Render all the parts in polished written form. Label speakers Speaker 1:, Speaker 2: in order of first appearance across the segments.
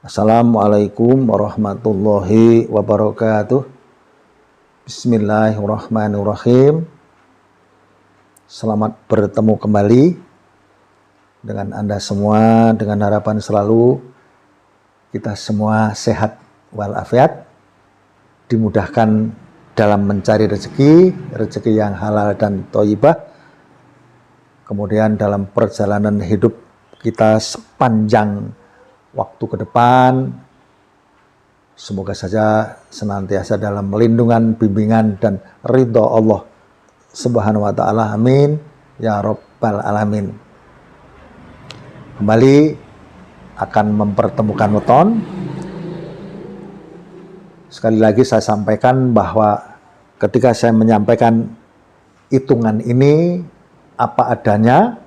Speaker 1: Assalamualaikum warahmatullahi wabarakatuh. Bismillahirrahmanirrahim. Selamat bertemu kembali dengan Anda semua, dengan harapan selalu kita semua sehat walafiat, dimudahkan dalam mencari rezeki yang halal dan thayyibah. Kemudian dalam perjalanan hidup kita sepanjang waktu ke depan, semoga saja senantiasa dalam lindungan, bimbingan, dan ridho Allah Subhanahu wa Ta'ala. Amin ya Rabbal Alamin. Kembali akan mempertemukan weton. Sekali lagi saya sampaikan bahwa ketika saya menyampaikan hitungan ini apa adanya,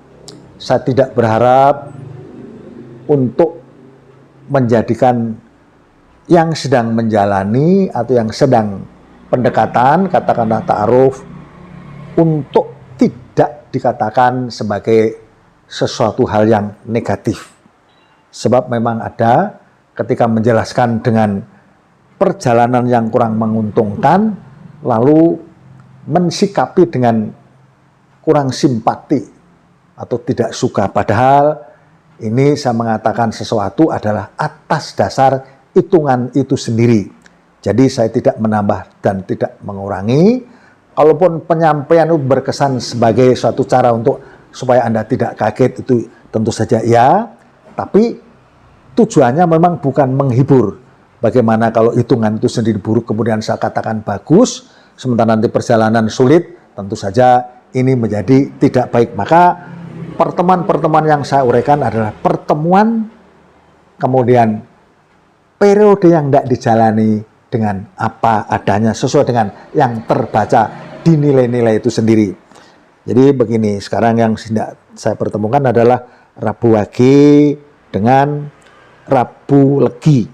Speaker 1: saya tidak berharap untuk menjadikan yang sedang menjalani atau yang sedang pendekatan, katakanlah ta'aruf, untuk tidak dikatakan sebagai sesuatu hal yang negatif. Sebab memang ada ketika menjelaskan dengan perjalanan yang kurang menguntungkan, lalu mensikapi dengan kurang simpati atau tidak suka, padahal ini saya mengatakan sesuatu adalah atas dasar hitungan itu sendiri. Jadi saya tidak menambah dan tidak mengurangi. Kalaupun penyampaian itu berkesan sebagai suatu cara untuk supaya Anda tidak kaget, itu tentu saja ya. Tapi tujuannya memang bukan menghibur. Bagaimana kalau hitungan itu sendiri buruk kemudian saya katakan bagus, sementara nanti perjalanan sulit, tentu saja ini menjadi tidak baik. Maka pertemuan-pertemuan yang saya uraikan adalah pertemuan kemudian periode yang tidak dijalani dengan apa adanya, sesuai dengan yang terbaca di nilai-nilai itu sendiri. Jadi begini, sekarang yang saya pertemukan adalah Rabu Wage dengan Rabu Legi.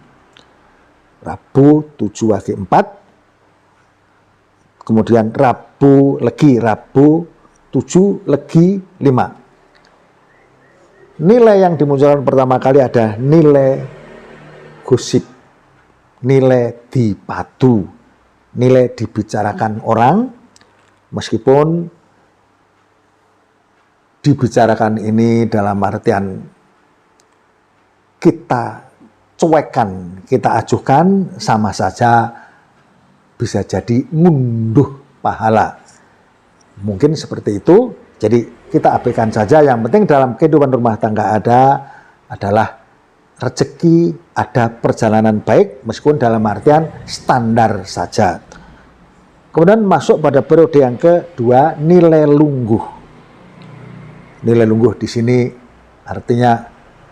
Speaker 1: Rabu 7 Wage 4, kemudian Rabu Legi, Rabu 7 Legi 5. Nilai yang dimunculkan pertama kali ada nilai gosip, nilai dipadu, nilai dibicarakan orang, meskipun dibicarakan ini dalam artian kita cuekkan, kita ajuhkan, sama saja bisa jadi ngunduh pahala. Mungkin seperti itu. Jadi kita abaikan saja, yang penting dalam kehidupan rumah tangga adalah rezeki, ada perjalanan baik, meskipun dalam artian standar saja. Kemudian masuk pada periode yang kedua, nilai lungguh. Nilai lungguh di sini artinya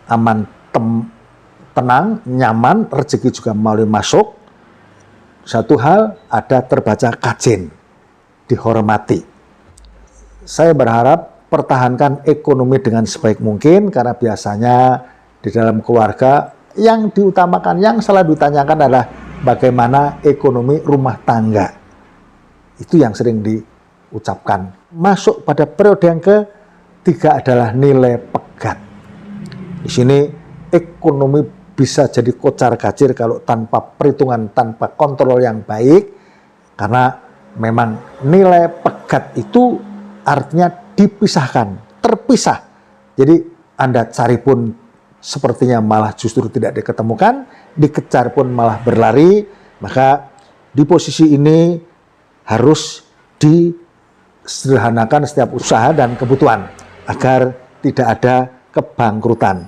Speaker 1: aman, tenang, nyaman, rezeki juga melalui masuk. Satu hal, ada terbaca kajen, dihormati. Saya berharap pertahankan ekonomi dengan sebaik mungkin, karena biasanya di dalam keluarga yang diutamakan, yang selalu ditanyakan adalah bagaimana ekonomi rumah tangga. Itu yang sering diucapkan. Masuk pada periode yang ketiga adalah nilai pegat. Di sini ekonomi bisa jadi kocar-kacir kalau tanpa perhitungan, tanpa kontrol yang baik, karena memang nilai pegat itu artinya dipisahkan, terpisah. Jadi Anda cari pun sepertinya malah justru tidak diketemukan, dikejar pun malah berlari. Maka di posisi ini harus disederhanakan setiap usaha dan kebutuhan agar tidak ada kebangkrutan.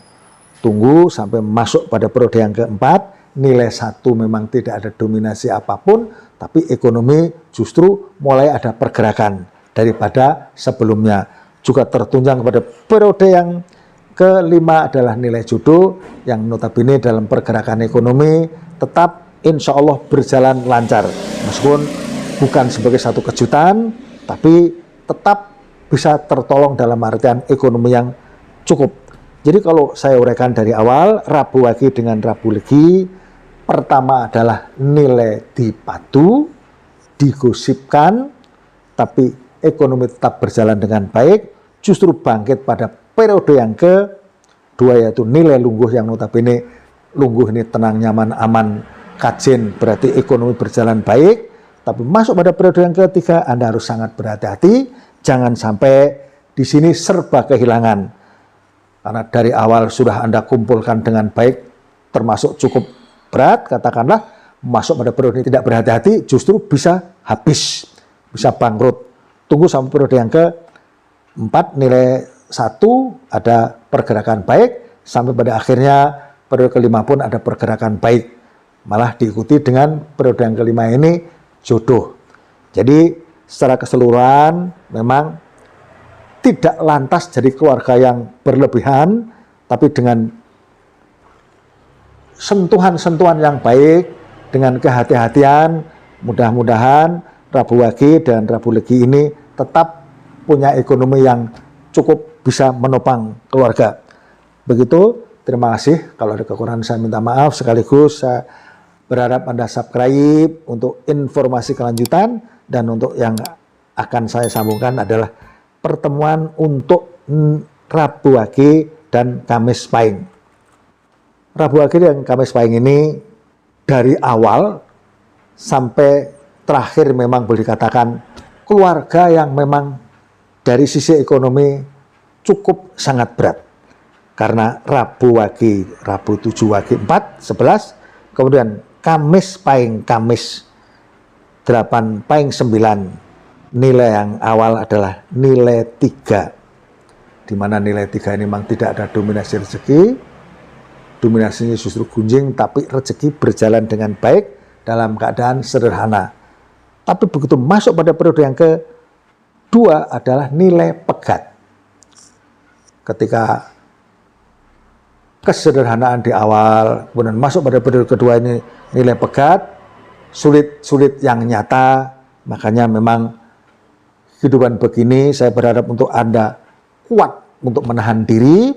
Speaker 1: Tunggu sampai masuk pada periode yang keempat, nilai 1 memang tidak ada dominasi apapun, tapi ekonomi justru mulai ada pergerakan daripada sebelumnya. Juga tertunjang pada periode yang kelima adalah nilai jodoh, yang notabene dalam pergerakan ekonomi tetap insya Allah berjalan lancar. Meskipun bukan sebagai satu kejutan, tapi tetap bisa tertolong dalam artian ekonomi yang cukup. Jadi kalau saya uraikan dari awal, Rabu Wage dengan Rabu Legi, pertama adalah nilai dipadu, digosipkan, tapi ekonomi tetap berjalan dengan baik, justru bangkit pada periode yang kedua, yaitu nilai lungguh yang notabene lungguh ini tenang, nyaman, aman, kajen, berarti ekonomi berjalan baik. Tapi masuk pada periode yang ketiga, Anda harus sangat berhati-hati, jangan sampai di sini serba kehilangan. Karena dari awal sudah Anda kumpulkan dengan baik, termasuk cukup berat, katakanlah, masuk pada periode tidak berhati-hati, justru bisa habis, bisa bangkrut. Tunggu sampai periode yang keempat, nilai 1 ada pergerakan baik, sampai pada akhirnya periode kelima pun ada pergerakan baik. Malah diikuti dengan periode yang kelima ini jodoh. Jadi secara keseluruhan memang tidak lantas jadi keluarga yang berlebihan, tapi dengan sentuhan-sentuhan yang baik, dengan kehati-hatian, mudah-mudahan Rabu Wage dan Rabu Legi ini tetap punya ekonomi yang cukup bisa menopang keluarga. Begitu, terima kasih. Kalau ada kekurangan saya minta maaf, sekaligus saya berharap Anda subscribe untuk informasi kelanjutan, dan untuk yang akan saya sambungkan adalah pertemuan untuk Rabu Wage dan Kamis Pahing. Rabu Wage dan Kamis Pahing ini dari awal sampai terakhir memang boleh dikatakan keluarga yang memang dari sisi ekonomi cukup sangat berat. Karena Rabu Wage, Rabu 7 Wage 4, 11, kemudian Kamis Pahing, Kamis 8 Pahing 9, nilai yang awal adalah nilai 3. Di mana nilai 3 ini memang tidak ada dominasi rezeki, dominasinya justru gunjing, tapi rezeki berjalan dengan baik dalam keadaan sederhana. Tapi begitu masuk pada periode yang kedua adalah nilai pegat. Ketika kesederhanaan di awal, kemudian masuk pada periode kedua ini nilai pegat, sulit yang nyata, makanya memang kehidupan begini saya berharap untuk Anda kuat untuk menahan diri,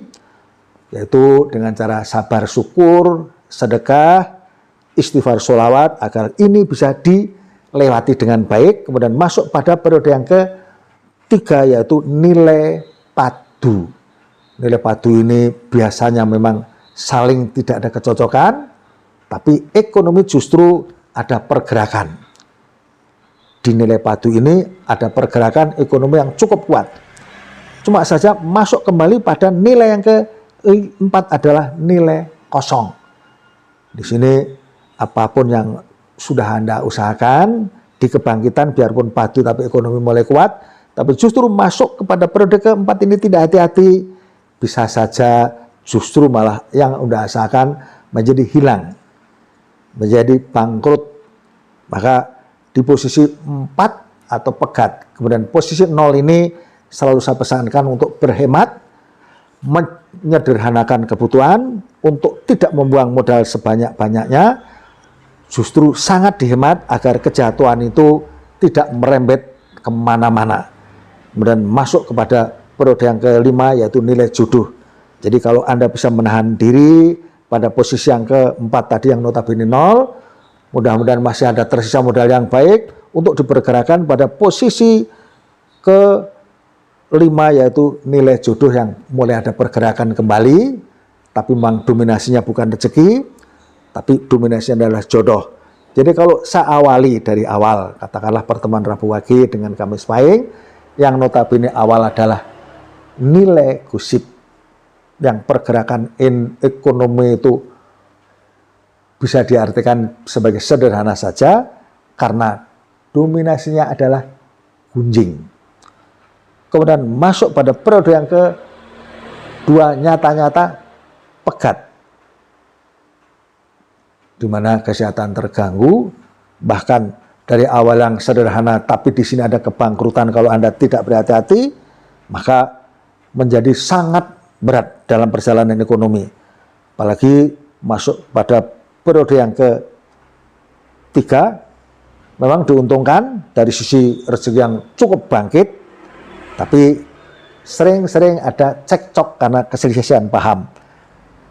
Speaker 1: yaitu dengan cara sabar syukur, sedekah, istighfar, sholawat, agar ini bisa dilewati dengan baik. Kemudian masuk pada periode yang ketiga, yaitu nilai padu. Nilai padu ini biasanya memang saling tidak ada kecocokan, tapi ekonomi justru ada pergerakan. Di nilai padu ini ada pergerakan ekonomi yang cukup kuat. Cuma saja masuk kembali pada nilai yang keempat adalah nilai kosong. Di sini apapun yang sudah Anda usahakan di kebangkitan, biarpun padu tapi ekonomi mulai kuat, tapi justru masuk kepada periode keempat ini tidak hati-hati, bisa saja justru malah yang Anda usahakan menjadi hilang, menjadi bangkrut. Maka di posisi 4 atau pegat, kemudian posisi 0 ini selalu saya pesankan untuk berhemat, menyederhanakan kebutuhan, untuk tidak membuang modal sebanyak-banyaknya, justru sangat dihemat agar kejatuhan itu tidak merembet kemana-mana. Kemudian masuk kepada periode yang kelima, yaitu nilai jodoh. Jadi kalau Anda bisa menahan diri pada posisi yang keempat tadi yang notabene 0, mudah-mudahan masih ada tersisa modal yang baik untuk dipergerakan pada posisi kelima, yaitu nilai jodoh yang mulai ada pergerakan kembali, tapi memang dominasinya bukan rezeki, tapi dominasinya adalah jodoh. Jadi kalau saya awali dari awal, katakanlah pertemuan Rabu Wage dengan Kamis Pahing, yang notabene awal adalah nilai gosip, yang pergerakan ekonomi itu bisa diartikan sebagai sederhana saja, karena dominasinya adalah gunjing. Kemudian masuk pada periode yang kedua, nyata-nyata pegat, di mana kesehatan terganggu, bahkan dari awal yang sederhana, tapi di sini ada kebangkrutan kalau Anda tidak berhati-hati, maka menjadi sangat berat dalam perjalanan ekonomi. Apalagi masuk pada periode yang ketiga, memang diuntungkan dari sisi rezeki yang cukup bangkit, tapi sering-sering ada cekcok karena keselisihan paham.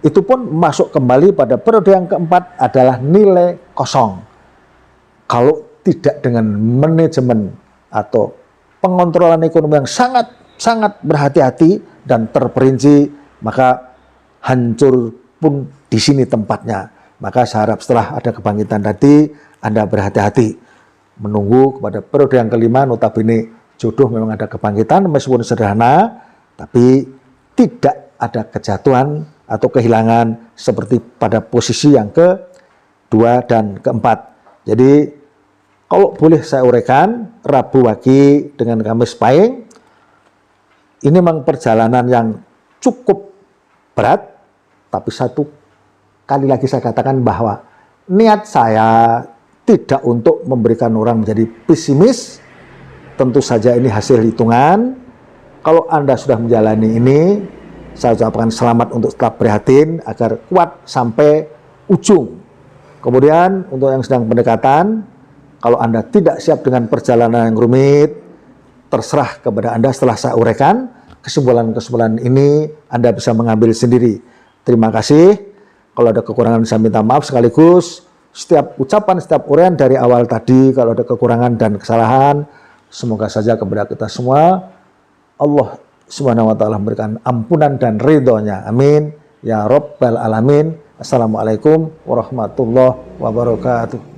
Speaker 1: Itu pun masuk kembali pada periode yang keempat adalah nilai kosong. Kalau tidak dengan manajemen atau pengontrolan ekonomi yang sangat berhati-hati dan terperinci, maka hancur pun di sini tempatnya. Maka saya harap setelah ada kebangkitan tadi, Anda berhati-hati menunggu kepada periode yang kelima. Notabene jodoh memang ada kebangkitan meskipun sederhana, tapi tidak ada kejatuhan atau kehilangan seperti pada posisi yang kedua dan keempat. Jadi kalau boleh saya uraikan, Rabu Wage dengan Kamis Pahing ini memang perjalanan yang cukup berat, tapi satu kali lagi saya katakan bahwa niat saya tidak untuk memberikan orang menjadi pesimis. Tentu saja ini hasil hitungan. Kalau Anda sudah menjalani ini, saya ucapkan selamat untuk tetap prihatin agar kuat sampai ujung. Kemudian untuk yang sedang pendekatan, kalau Anda tidak siap dengan perjalanan yang rumit, terserah kepada Anda setelah saya uraikan. Kesimpulan-kesimpulan ini Anda bisa mengambil sendiri. Terima kasih. Kalau ada kekurangan saya minta maaf, sekaligus setiap ucapan, setiap uraian dari awal tadi, kalau ada kekurangan dan kesalahan, semoga saja kepada kita semua Allah Subhanahu wa taala memberikan ampunan dan ridhonya. Amin ya rabbal alamin. Assalamualaikum warahmatullahi wabarakatuh.